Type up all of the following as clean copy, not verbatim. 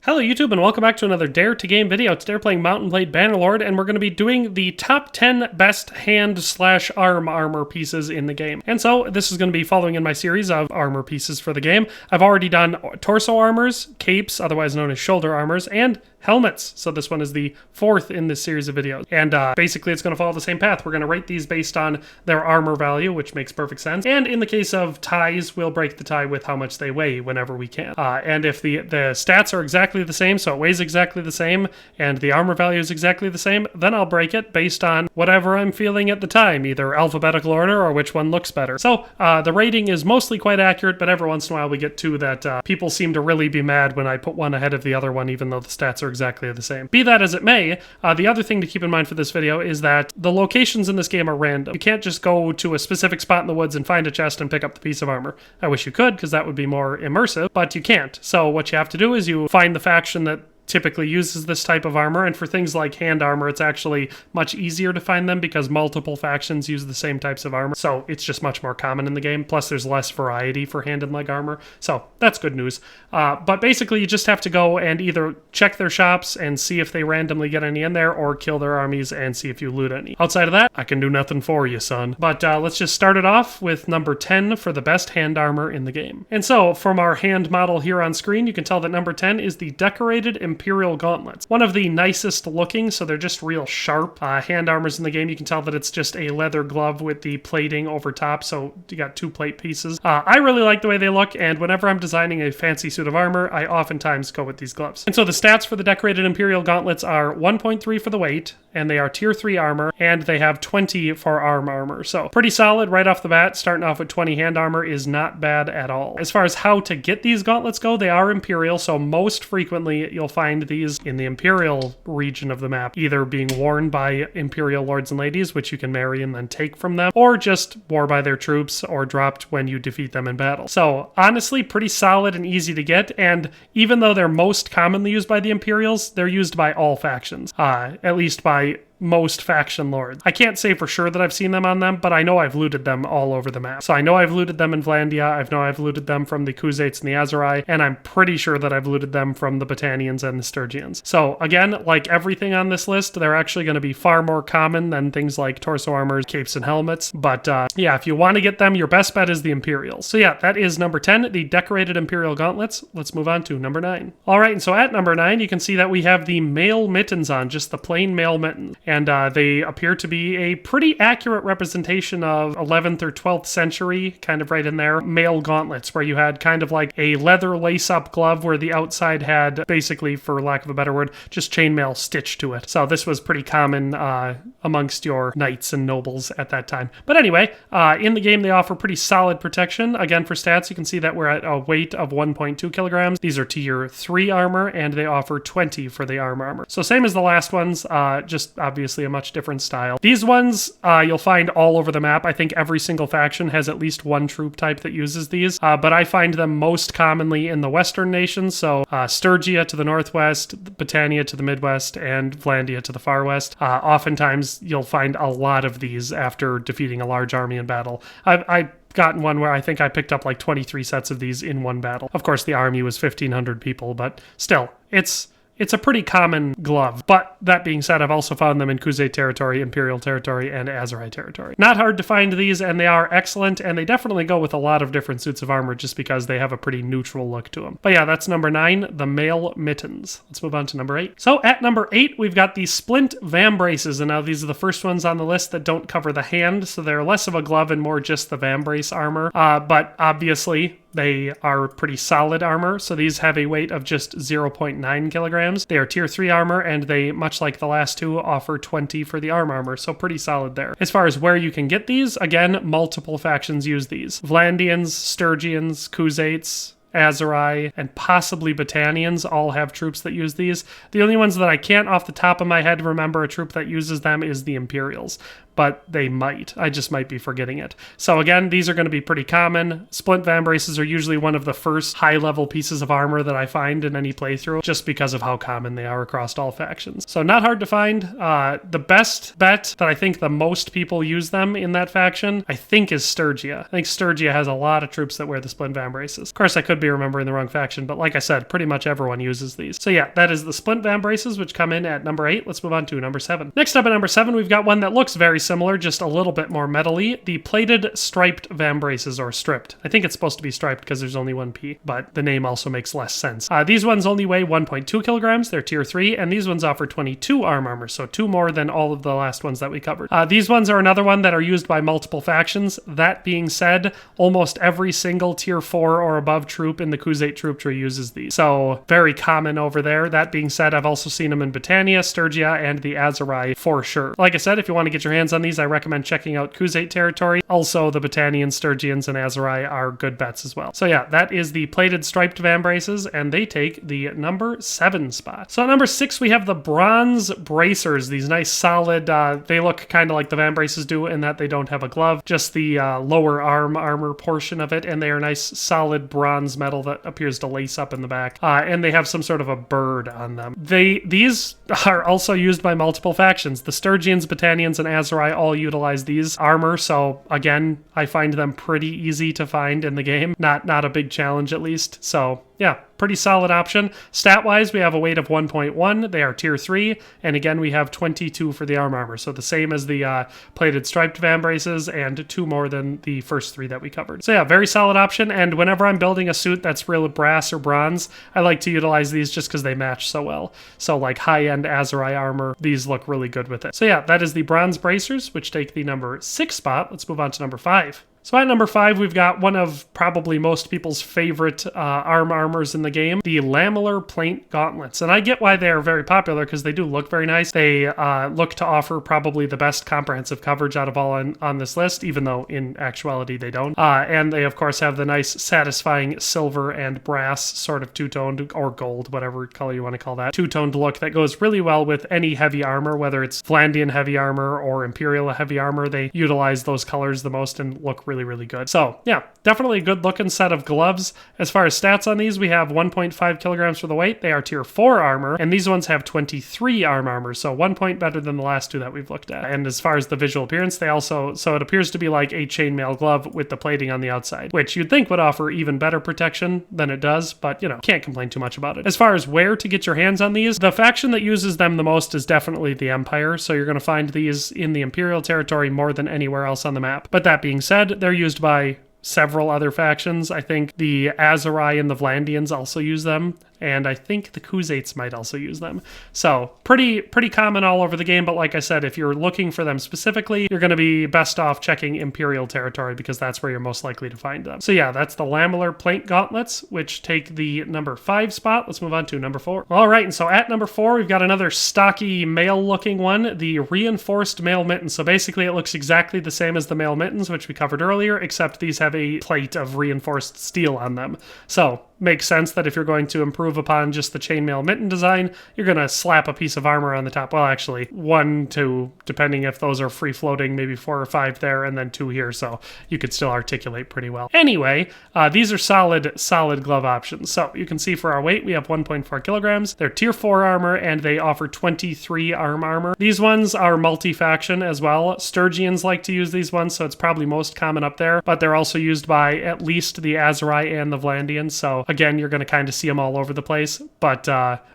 Hello YouTube and welcome back to another Dare to Game video. Today we're playing Mount & Blade Bannerlord and we're going to be doing the top 10 best hand/arm armor pieces in the game. And so this is going to be following in my series of armor pieces for the game. I've already done torso armors, capes, otherwise known as shoulder armors, and helmets. So this one is the fourth in this series of videos. And basically it's going to follow the same path. We're going to rate these based on their armor value, which makes perfect sense. And in the case of ties, we'll break the tie with how much they weigh whenever we can. And if the stats are exactly the same, so it weighs exactly the same, and the armor value is exactly the same, then I'll break it based on whatever I'm feeling at the time, either alphabetical order or which one looks better. So the rating is mostly quite accurate, but every once in a while we get two that people seem to really be mad when I put one ahead of the other one, even though the stats are exactly the same. Be that as it may, the other thing to keep in mind for this video is that the locations in this game are random. You can't just go to a specific spot in the woods and find a chest and pick up the piece of armor. I wish you could, because that would be more immersive, but you can't. So what you have to do is you find the faction that typically uses this type of armor, and for things like hand armor it's actually much easier to find them because multiple factions use the same types of armor, so it's just much more common in the game. Plus there's less variety for hand and leg armor, so that's good news. But basically you just have to go and either check their shops and see if they randomly get any in there, or kill their armies and see if you loot any. Outside of that, I can do nothing for you, son. But let's just start it off with number 10 for the best hand armor in the game. And so from our hand model here on screen, you can tell that number 10 is the decorated IMPERIAL gauntlets. One of the nicest looking, so they're just real sharp hand armors in the game. You can tell that it's just a leather glove with the plating over top, so you got two plate pieces. I really like the way they look, and whenever I'm designing a fancy suit of armor, I oftentimes go with these gloves. And so the stats for the decorated IMPERIAL gauntlets are 1.3 for the weight, and they are tier 3 armor, and they have 20 for arm armor. So pretty solid right off the bat. Starting off with 20 hand armor is not bad at all. As far as how to get these gauntlets go, they are Imperial, so most frequently you'll find these in the Imperial region of the map, either being worn by Imperial lords and ladies, which you can marry and then take from them, or just wore by their troops or dropped when you defeat them in battle. So honestly, pretty solid and easy to get, and even though they're most commonly used by the Imperials, they're used by all factions, at least by most faction lords. I can't say for sure that I've seen them on them, but I know I've looted them all over the map. So I know I've looted them in Vlandia, I know I've looted them from the Khuzaits and the Aserai, and I'm pretty sure that I've looted them from the Battanians and the Sturgians. So again, like everything on this list, they're actually going to be far more common than things like torso armors, capes, and helmets. But yeah, if you want to get them, your best bet is the Imperials. So yeah, that is number 10, the decorated Imperial gauntlets. Let's move on to number 9. All right, and so at number 9, you can see that we have the mail mittens on, just the plain mail mittens. And they appear to be a pretty accurate representation of 11th or 12th century, kind of right in there, mail gauntlets, where you had kind of like a leather lace-up glove where the outside had, basically, for lack of a better word, just chainmail stitched to it. So this was pretty common amongst your knights and nobles at that time. But anyway, in the game they offer pretty solid protection. Again, for stats, you can see that we're at a weight of 1.2 kilograms. These are tier 3 armor, and they offer 20 for the arm armor. So same as the last ones, just obviously a much different style. These ones you'll find all over the map. I think every single faction has at least one troop type that uses these, but I find them most commonly in the western nations, so Sturgia to the northwest, Battania to the midwest, and Vlandia to the far west. Oftentimes you'll find a lot of these after defeating a large army in battle. I've gotten one where I think I picked up like 23 sets of these in one battle. Of course the army was 1,500 people, but still, it's a pretty common glove. But that being said, I've also found them in Khuzait territory, Imperial territory, and Aserai territory. Not hard to find these, and they are excellent, and they definitely go with a lot of different suits of armor just because they have a pretty neutral look to them. But yeah, that's number 9, the mail mittens. Let's move on to number 8. So at number 8, we've got the SPLINT VAMBRACES, and now these are the first ones on the list that don't cover the hand, so they're less of a glove and more just the VAMBRACE armor. But obviously, they are pretty solid armor, so these have a weight of just 0.9 kilograms. They are tier 3 armor, and they, much like the last two, offer 20 for the arm armor, so pretty solid there. As far as where you can get these, again, multiple factions use these. Vlandians, Sturgians, Khuzaits, Aserai, and possibly Battanians all have troops that use these. The only ones that I can't off the top of my head remember a troop that uses them is the Imperials. but they might. I just might be forgetting it. So again, these are going to be pretty common. Splint VAMBRACES are usually one of the first high-level pieces of armor that I find in any playthrough, just because of how common they are across all factions. So not hard to find. The best bet that I think the most people use them in that faction, I think, is Sturgia. I think Sturgia has a lot of troops that wear the Splint VAMBRACES. Of course, I could be remembering the wrong faction, but like I said, pretty much everyone uses these. So yeah, that is the Splint VAMBRACES, which come in at number 8. Let's move on to number 7. Next up at number 7, we've got one that looks very similar, just a little bit more metally. The plated striped VAMBRACES, or stripped. I think it's supposed to be striped because there's only one P, but the name also makes less sense. These ones only weigh 1.2 kilograms. They're tier 3, and these ones offer 22 armor, so 2 more than all of the last ones that we covered. These ones are another one that are used by multiple factions. That being said, almost every single tier 4 or above troop in the Khuzait troop tree uses these. So very common over there. That being said, I've also seen them in Britannia, Sturgia, and the Aserai for sure. Like I said, if you want to get your hands on these, I recommend checking out Khuzait territory. Also, the Britannians, Sturgians, and Aserai are good bets as well. So yeah, that is the plated striped VAMBRACES, and they take the number 7 spot. So at number 6, we have the bronze bracers. These nice solid, they look kind of like the VAMBRACES do in that they don't have a glove, just the lower arm armor portion of it, and they are nice solid bronze metal that appears to lace up in the back, and they have some sort of a bird on them. These are also used by multiple factions. The Sturgians, Britannians, and Aserai all utilize these armor, so again, I find them pretty easy to find in the game. Not a big challenge, at least. So yeah, pretty solid option. Stat-wise, we have a weight of 1.1. They are tier 3, and again, we have 22 for the armor. So the same as the plated striped VAMBRACES, and 2 more than the first 3 that we covered. So yeah, very solid option, and whenever I'm building a suit that's real brass or bronze, I like to utilize these just because they match so well. So like high-end Aserai armor, these look really good with it. So yeah, that is the bronze bracers, which take the number 6 spot. Let's move on to number 5. So at number 5, we've got one of probably most people's favorite armors in the game, the lamellar plaint gauntlets. And I get why they are very popular because they do look very nice. They look to offer probably the best comprehensive coverage out of all on this list, even though in actuality they don't. And they, of course, have the nice satisfying silver and brass sort of two-toned, or gold, whatever color you want to call that, two-toned look that goes really well with any heavy armor, whether it's Vlandian heavy armor or Imperial heavy armor. They utilize those colors the most and look really good. So yeah, definitely a good looking set of gloves. As far as stats on these, we have 1.5 kilograms for the weight. They are tier 4 armor, and these ones have 23 armor, so 1 point better than the last 2 that we've looked at. And as far as the visual appearance, they also, so it appears to be like a chainmail glove with the plating on the outside, which you'd think would offer even better protection than it does, but you know, can't complain too much about it. As far as where to get your hands on these, the faction that uses them the most is definitely the Empire, so you're going to find these in the Imperial territory more than anywhere else on the map. But that being said, they're used by several other factions. I think the Aserai and the Vlandians also use them, and I think the Khuzaits might also use them. So pretty common all over the game, but like I said, if you're looking for them specifically, you're going to be best off checking Imperial territory because that's where you're most likely to find them. So yeah, that's the lamellar plaint gauntlets, which take the number 5 spot. Let's move on to number 4. All right, and so at number 4, we've got another stocky mail-looking one, the reinforced mail mittens. So basically it looks exactly the same as the mail mittens, which we covered earlier, except these have a plate of reinforced steel on them. So makes sense that if you're going to improve upon just the chainmail mitten design, you're going to slap a piece of armor on the top. Well, actually, 1, 2, depending if those are free floating, maybe 4 or 5 there, and then 2 here, so you could still articulate pretty well. Anyway, these are solid glove options. So you can see for our weight, we have 1.4 kilograms. They're tier 4 armor, and they offer 23 armor. These ones are multi-faction as well. Sturgians like to use these ones, so it's probably most common up there, but they're also used by at least the Aserai and the Vlandians, so again, you're going to kind of see them all over the place, but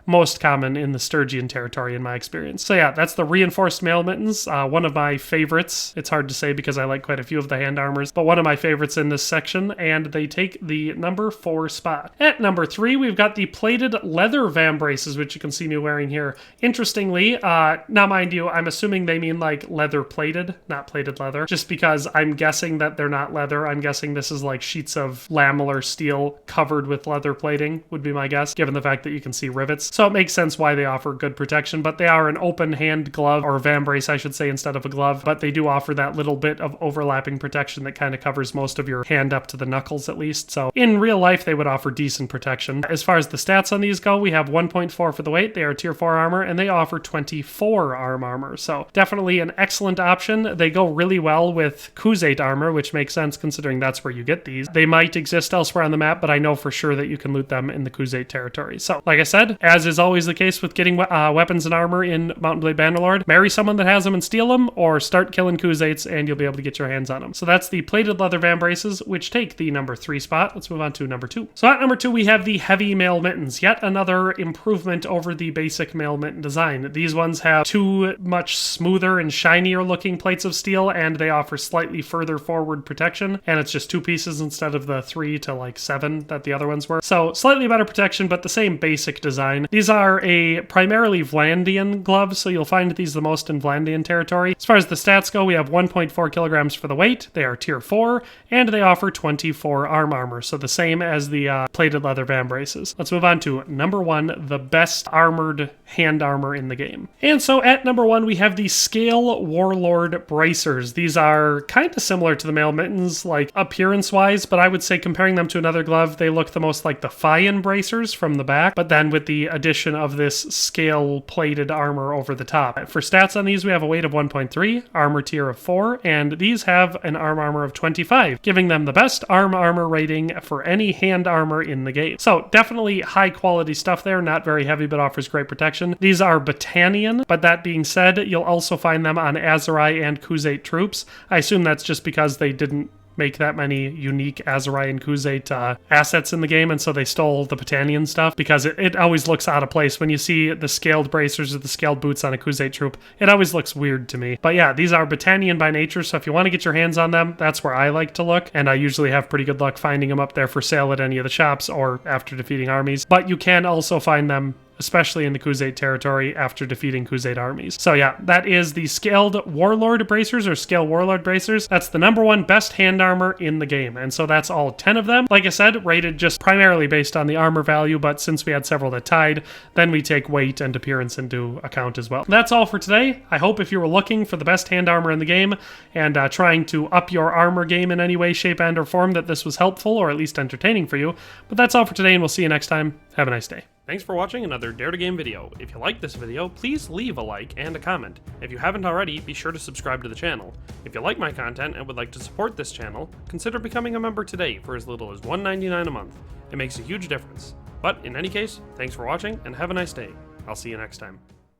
most common in the Sturgian territory in my experience. So yeah, that's the reinforced mail mittens, one of my favorites. It's hard to say because I like quite a few of the hand armors, but one of my favorites in this section, and they take the number 4 spot. At number 3, we've got the plated leather VAMBRACES, which you can see me wearing here. Interestingly, now mind you, I'm assuming they mean like leather plated, not plated leather, just because I'm guessing that they're not leather. I'm guessing this is like sheets of lamellar steel covered with with leather plating, would be my guess, given the fact that you can see rivets. So it makes sense why they offer good protection, but they are an open hand glove, or vambrace I should say, instead of a glove, but they do offer that little bit of overlapping protection that kind of covers most of your hand up to the knuckles at least. So in real life, they would offer decent protection. As far as the stats on these go, we have 1.4 for the weight. They are tier 4 armor, and they offer 24 armor. So definitely an excellent option. They go really well with Khuzait armor, which makes sense considering that's where you get these. They might exist elsewhere on the map, but I know for sure that you can loot them in the Khuzait territory. So like I said, as is always the case with getting weapons and armor in Mount & Blade Bannerlord, marry someone that has them and steal them, or start killing Khuzaits and you'll be able to get your hands on them. So that's the plated leather vambraces, which take the number 3 spot. Let's move on to number 2. So at number 2, we have the heavy mail mittens, yet another improvement over the basic mail mitten design. These ones have 2 much smoother and shinier looking plates of steel, and they offer slightly further forward protection, and it's just 2 pieces instead of the 3 to like 7 that the other ones were. So slightly better protection, but the same basic design. These are a primarily Vlandian gloves, so you'll find these the most in Vlandian territory. As far as the stats go, we have 1.4 kilograms for the weight. They are tier 4, and they offer 24 armor, so the same as the plated leather vambraces. Let's move on to number 1, the best armored hand armor in the game. And so at number 1, we have the Scale Warlord bracers. These are kind of similar to the mail mittens, like appearance-wise, but I would say comparing them to another glove, they look the most like the Fian bracers from the back, but then with the addition of this scale plated armor over the top. For stats on these, we have a weight of 1.3, armor tier of 4, and these have an armor of 25, giving them the best armor rating for any hand armor in the game. So definitely high quality stuff there, not very heavy, but offers great protection. These are Battanian, but that being said, you'll also find them on Azurai and Khuzait troops. I assume that's just because they didn't make that many unique Azurai and Khuzait assets in the game, and so they stole the Battanian stuff, because it always looks out of place when you see the scaled bracers or the scaled boots on a Khuzait troop. It always looks weird to me. But yeah, these are Battanian by nature, so if you want to get your hands on them, that's where I like to look, and I usually have pretty good luck finding them up there for sale at any of the shops or after defeating armies. But you can also find them especially in the Khuzait territory after defeating Khuzait armies. So yeah, that is the Scaled Warlord bracers, or Scale Warlord bracers. That's the number 1 best hand armor in the game, and so that's all 10 of them. Like I said, rated just primarily based on the armor value, but since we had several that tied, then we take weight and appearance into account as well. That's all for today. I hope if you were looking for the best hand armor in the game and trying to up your armor game in any way, shape, and or form, that this was helpful or at least entertaining for you. But that's all for today, and we'll see you next time. Have a nice day. Thanks for watching another Dare to Game video. If you liked this video, please leave a like and a comment. If you haven't already, be sure to subscribe to the channel. If you like my content and would like to support this channel, consider becoming a member today for as little as $1.99 a month. It makes a huge difference. But in any case, thanks for watching and have a nice day. I'll see you next time.